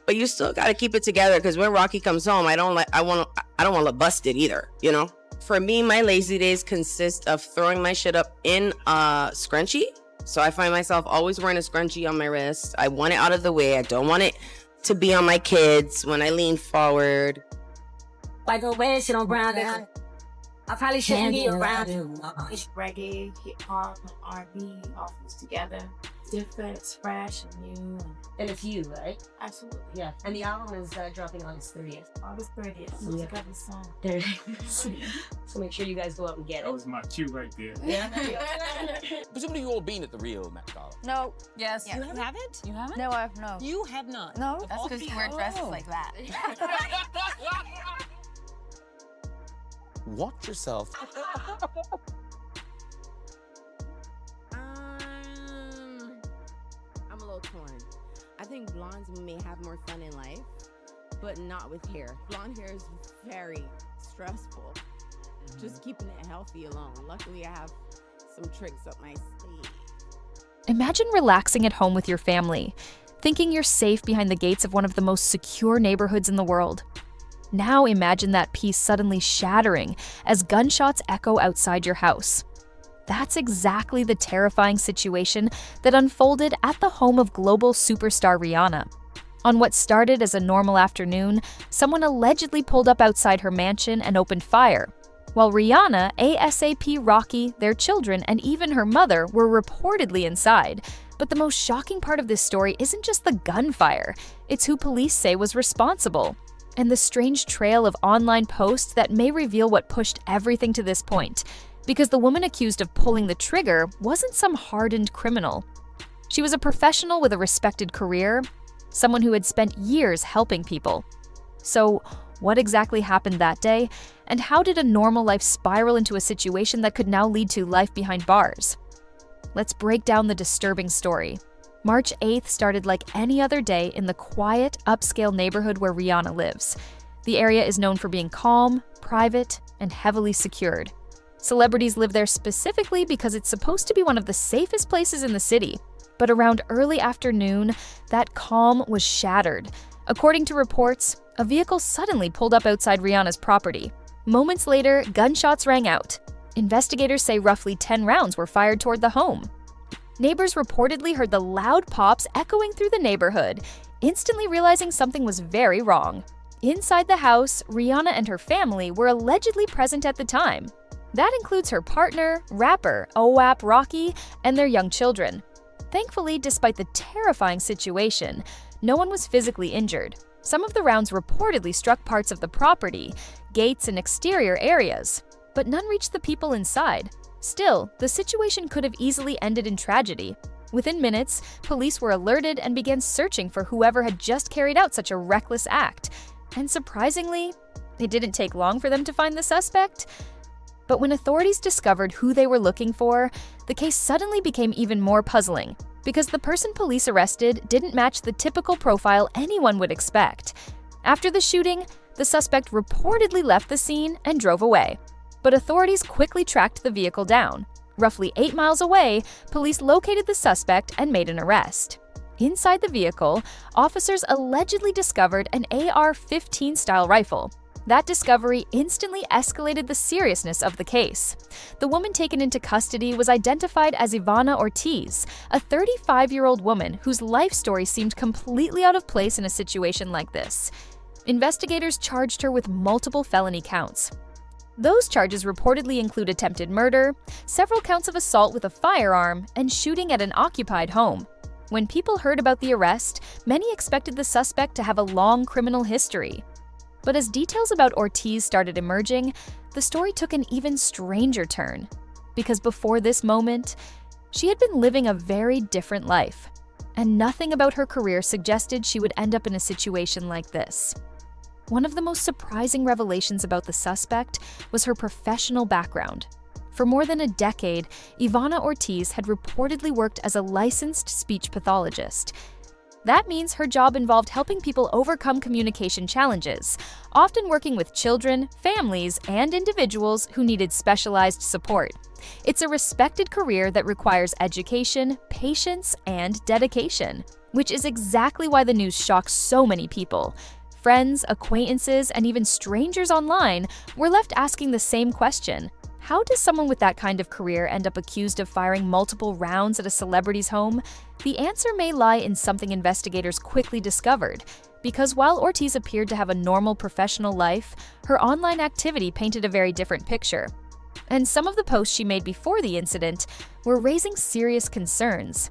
but you still got to keep it together, because when Rocky comes home, I don't want to look busted either, you know? For me, my lazy days consist of throwing my shit up in a scrunchie. So I find myself always wearing a scrunchie on my wrist. I want it out of the way. I don't want it to be on my kids when I lean forward. Like a way shit on brown. I probably shouldn't be around you. Reggae, hip hop, R&B, all fused together. Different, fresh, and new. And it's you, right? Absolutely. Yeah. And the album is dropping August 30th. August 30th. So check out the song. There. So make sure you guys go out and get it. That was my cue right there. Yeah. Presumably you all been at the Rio Met Gala. No. Yes. Yeah. You haven't? You haven't? No, I've no. You have not? No. That's because you wear dresses like that. Watch yourself. I'm a little torn. I think blondes may have more fun in life, but not with hair. Blonde hair is very stressful. Just keeping it healthy alone. Luckily, I have some tricks up my sleeve. Imagine relaxing at home with your family, thinking you're safe behind the gates of one of the most secure neighborhoods in the world. Now imagine that peace suddenly shattering as gunshots echo outside your house. That's exactly the terrifying situation that unfolded at the home of global superstar Rihanna. On what started as a normal afternoon, someone allegedly pulled up outside her mansion and opened fire, while Rihanna, ASAP Rocky, their children, and even her mother were reportedly inside. But the most shocking part of this story isn't just the gunfire, it's who police say was responsible, and the strange trail of online posts that may reveal what pushed everything to this point. Because the woman accused of pulling the trigger wasn't some hardened criminal. She was a professional with a respected career, someone who had spent years helping people. So, what exactly happened that day, and how did a normal life spiral into a situation that could now lead to life behind bars? Let's break down the disturbing story. March 8th started like any other day in the quiet, upscale neighborhood where Rihanna lives. The area is known for being calm, private, and heavily secured. Celebrities live there specifically because it's supposed to be one of the safest places in the city. But around early afternoon, that calm was shattered. According to reports, a vehicle suddenly pulled up outside Rihanna's property. Moments later, gunshots rang out. Investigators say roughly 10 rounds were fired toward the home. Neighbors reportedly heard the loud pops echoing through the neighborhood, instantly realizing something was very wrong. Inside the house, Rihanna and her family were allegedly present at the time. That includes her partner, rapper OWAP Rocky, and their young children. Thankfully, despite the terrifying situation, no one was physically injured. Some of the rounds reportedly struck parts of the property, gates, and exterior areas, but none reached the people inside. Still, the situation could have easily ended in tragedy. Within minutes, police were alerted and began searching for whoever had just carried out such a reckless act. And surprisingly, it didn't take long for them to find the suspect. But when authorities discovered who they were looking for, the case suddenly became even more puzzling, because the person police arrested didn't match the typical profile anyone would expect. After the shooting, the suspect reportedly left the scene and drove away. But authorities quickly tracked the vehicle down. Roughly 8 miles away, police located the suspect and made an arrest. Inside the vehicle, officers allegedly discovered an AR-15 style rifle. That discovery instantly escalated the seriousness of the case. The woman taken into custody was identified as Ivana Ortiz, a 35-year-old woman whose life story seemed completely out of place in a situation like this. Investigators charged her with multiple felony counts. Those charges reportedly include attempted murder, several counts of assault with a firearm, and shooting at an occupied home. When people heard about the arrest, many expected the suspect to have a long criminal history. But as details about Ortiz started emerging, the story took an even stranger turn. Because before this moment, she had been living a very different life, and nothing about her career suggested she would end up in a situation like this. One of the most surprising revelations about the suspect was her professional background. For more than a decade, Ivana Ortiz had reportedly worked as a licensed speech pathologist. That means her job involved helping people overcome communication challenges, often working with children, families, and individuals who needed specialized support. It's a respected career that requires education, patience, and dedication. which is exactly why the news shocked so many people. Friends, acquaintances, and even strangers online were left asking the same question. How does someone with that kind of career end up accused of firing multiple rounds at a celebrity's home? The answer may lie in something investigators quickly discovered. Because while Ortiz appeared to have a normal professional life, her online activity painted a very different picture. And some of the posts she made before the incident were raising serious concerns.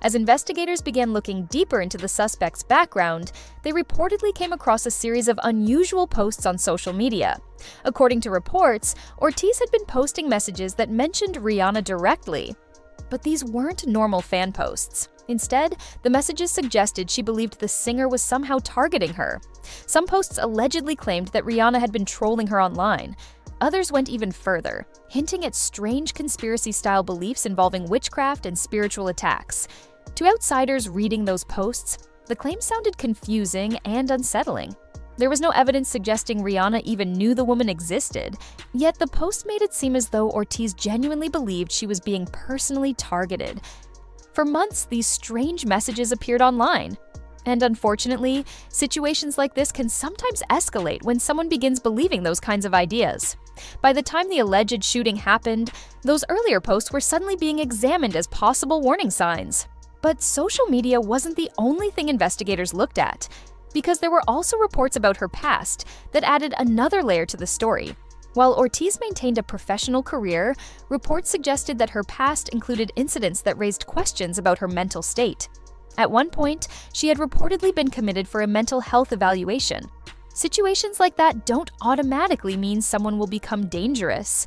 As investigators began looking deeper into the suspect's background, they reportedly came across a series of unusual posts on social media. According to reports, Ortiz had been posting messages that mentioned Rihanna directly. But these weren't normal fan posts. Instead, the messages suggested she believed the singer was somehow targeting her. Some posts allegedly claimed that Rihanna had been trolling her online. Others went even further, hinting at strange conspiracy-style beliefs involving witchcraft and spiritual attacks. To outsiders reading those posts, the claims sounded confusing and unsettling. There was no evidence suggesting Rihanna even knew the woman existed, yet the post made it seem as though Ortiz genuinely believed she was being personally targeted. For months, these strange messages appeared online. And unfortunately, situations like this can sometimes escalate when someone begins believing those kinds of ideas. By the time the alleged shooting happened, those earlier posts were suddenly being examined as possible warning signs. But social media wasn't the only thing investigators looked at, because there were also reports about her past that added another layer to the story. While Ortiz maintained a professional career, reports suggested that her past included incidents that raised questions about her mental state. At one point, she had reportedly been committed for a mental health evaluation. Situations like that don't automatically mean someone will become dangerous.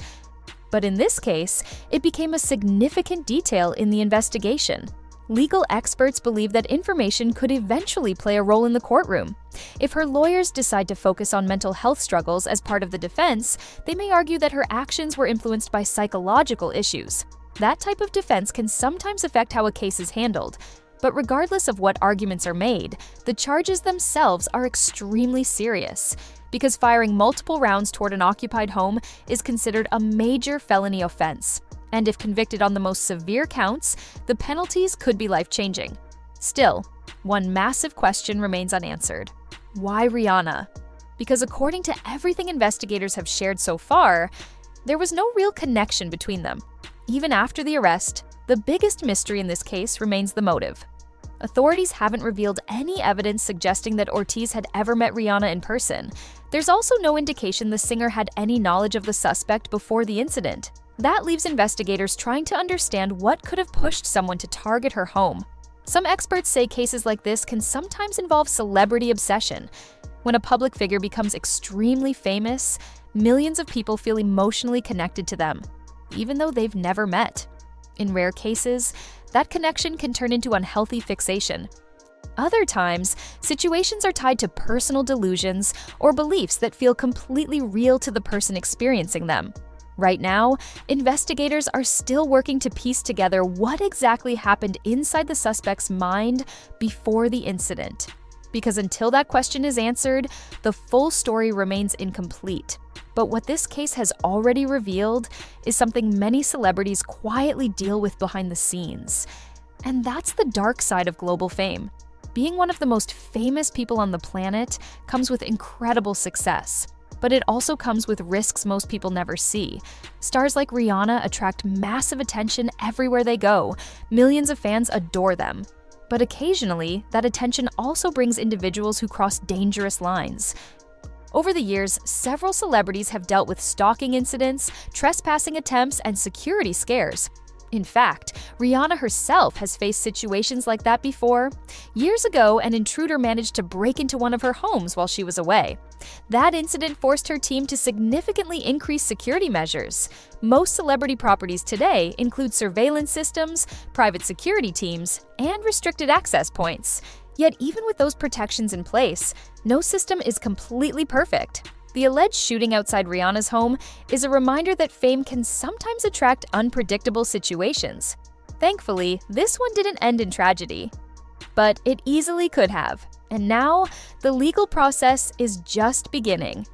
But in this case, it became a significant detail in the investigation. Legal experts believe that information could eventually play a role in the courtroom. If her lawyers decide to focus on mental health struggles as part of the defense, they may argue that her actions were influenced by psychological issues. That type of defense can sometimes affect how a case is handled. But regardless of what arguments are made, the charges themselves are extremely serious, because firing multiple rounds toward an occupied home is considered a major felony offense. And if convicted on the most severe counts, the penalties could be life-changing. Still, one massive question remains unanswered. Why Rihanna? Because according to everything investigators have shared so far, there was no real connection between them. Even after the arrest, the biggest mystery in this case remains the motive. Authorities haven't revealed any evidence suggesting that Ortiz had ever met Rihanna in person. There's also no indication the singer had any knowledge of the suspect before the incident. That leaves investigators trying to understand what could have pushed someone to target her home. Some experts say cases like this can sometimes involve celebrity obsession. When a public figure becomes extremely famous, millions of people feel emotionally connected to them, even though they've never met. In rare cases, that connection can turn into unhealthy fixation. Other times, situations are tied to personal delusions or beliefs that feel completely real to the person experiencing them. Right now, investigators are still working to piece together what exactly happened inside the suspect's mind before the incident. Because until that question is answered, the full story remains incomplete. But what this case has already revealed is something many celebrities quietly deal with behind the scenes. And that's the dark side of global fame. Being one of the most famous people on the planet comes with incredible success. But it also comes with risks most people never see. Stars like Rihanna attract massive attention everywhere they go. Millions of fans adore them. But occasionally, that attention also brings individuals who cross dangerous lines. Over the years, several celebrities have dealt with stalking incidents, trespassing attempts, and security scares. In fact, Rihanna herself has faced situations like that before. Years ago, an intruder managed to break into one of her homes while she was away. That incident forced her team to significantly increase security measures. Most celebrity properties today include surveillance systems, private security teams, and restricted access points. Yet even with those protections in place, no system is completely perfect. The alleged shooting outside Rihanna's home is a reminder that fame can sometimes attract unpredictable situations. Thankfully, this one didn't end in tragedy. But it easily could have, and now the legal process is just beginning.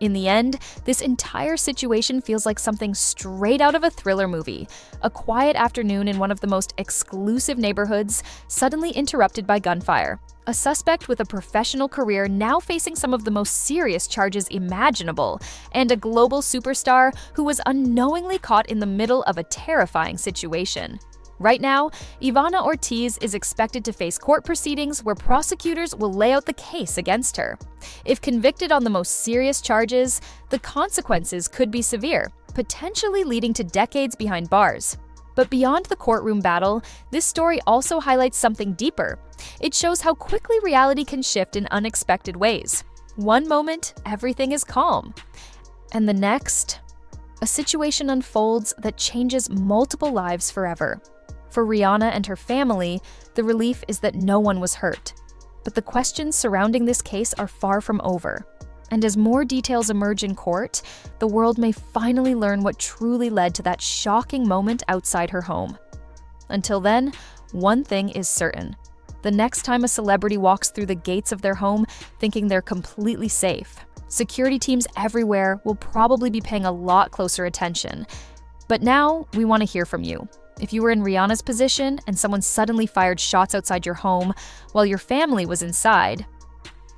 In the end, this entire situation feels like something straight out of a thriller movie. A quiet afternoon in one of the most exclusive neighborhoods, suddenly interrupted by gunfire. A suspect with a professional career now facing some of the most serious charges imaginable, and a global superstar who was unknowingly caught in the middle of a terrifying situation. Right now, Ivana Ortiz is expected to face court proceedings where prosecutors will lay out the case against her. If convicted on the most serious charges, the consequences could be severe, potentially leading to decades behind bars. But beyond the courtroom battle, this story also highlights something deeper. It shows how quickly reality can shift in unexpected ways. One moment, everything is calm. And the next, a situation unfolds that changes multiple lives forever. For Rihanna and her family, the relief is that no one was hurt. But the questions surrounding this case are far from over. And as more details emerge in court, the world may finally learn what truly led to that shocking moment outside her home. Until then, one thing is certain. The next time a celebrity walks through the gates of their home thinking they're completely safe, security teams everywhere will probably be paying a lot closer attention. But now, we want to hear from you. If you were in Rihanna's position and someone suddenly fired shots outside your home while your family was inside,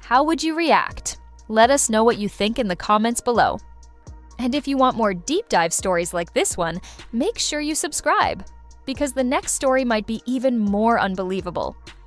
how would you react? Let us know what you think in the comments below. And if you want more deep dive stories like this one, make sure you subscribe, because the next story might be even more unbelievable.